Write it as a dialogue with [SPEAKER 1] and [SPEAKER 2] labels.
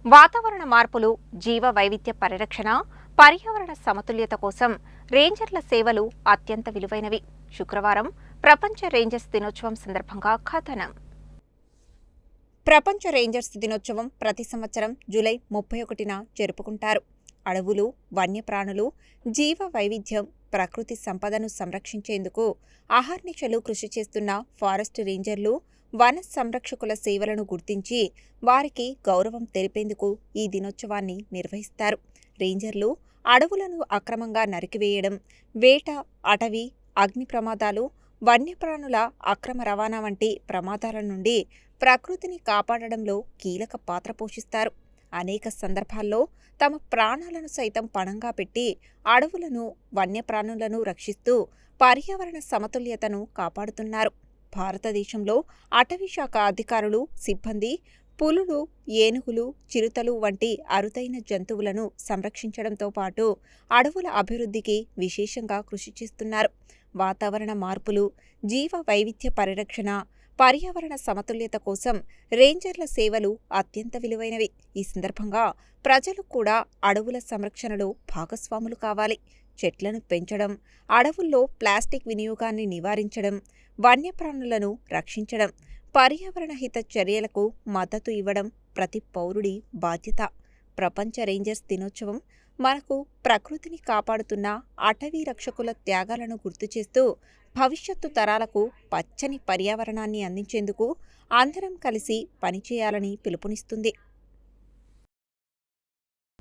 [SPEAKER 1] వాతావరణ మార్పులు, జీవ వైవిధ్య పరిరక్షణ, పర్యావరణ సమతుల్యత కోసం రేంజర్ల సేవలు అత్యంత విలువైనవి. శుక్రవారం ప్రపంచ రేంజర్స్ దినోత్సవం సందర్భంగా కథనం. ప్రపంచ రేంజర్స్ దినోత్సవం ప్రతి సంవత్సరం జూలై 31న జరుపుకుంటారు. అడవులు, వన్యప్రాణులు, జీవ వైవిధ్యం, ప్రకృతి సంపదను సంరక్షించేందుకు అహర్నిశలు కృషి చేస్తున్న ఫారెస్ట్ రేంజర్లు, వన సంరక్షకుల సేవలను గుర్తించి వారికి గౌరవం తెలిపేందుకు ఈ దినోత్సవాన్ని నిర్వహిస్తారు. రేంజర్లు అడవులను అక్రమంగా నరికివేయడం, వేట, అటవీ అగ్ని ప్రమాదాలు, వన్యప్రాణుల అక్రమ రవాణా వంటి ప్రమాదాల నుండి ప్రకృతిని కాపాడడంలో కీలక పాత్ర పోషిస్తారు. అనేక సందర్భాల్లో తమ ప్రాణాలను సైతం పణంగా పెట్టి అడవులను, వన్యప్రాణులను రక్షిస్తూ పర్యావరణ సమతుల్యతను కాపాడుతున్నారు. భారతదేశంలో అటవీ శాఖ అధికారులు, సిబ్బంది పులులు, ఏనుగులు, చిరుతలు వంటి అరుదైన జంతువులను సంరక్షించడంతో పాటు అడవుల అభివృద్ధికి విశేషంగా కృషి చేస్తున్నారు. వాతావరణ మార్పులు, జీవ వైవిధ్య పరిరక్షణ, పర్యావరణ సమతుల్యత కోసం రేంజర్ల సేవలు అత్యంత విలువైనవి. ఈ సందర్భంగా ప్రజలు కూడా అడవుల సంరక్షణలో భాగస్వాములు కావాలి. చెట్లను పెంచడం, అడవుల్లో ప్లాస్టిక్ వినియోగాన్ని నివారించడం, వన్యప్రాణులను రక్షించడం, పర్యావరణ హిత చర్యలకు మద్దతు ఇవ్వడం ప్రతి పౌరుడి బాధ్యత. ప్రపంచ రేంజర్స్ దినోత్సవం మనకు ప్రకృతిని కాపాడుతున్న అటవీ రక్షకుల త్యాగాలను గుర్తుచేస్తూ భవిష్యత్తు తరాలకు పచ్చని పర్యావరణాన్ని అందించేందుకు అందరం కలిసి పనిచేయాలని పిలుపునిస్తుంది.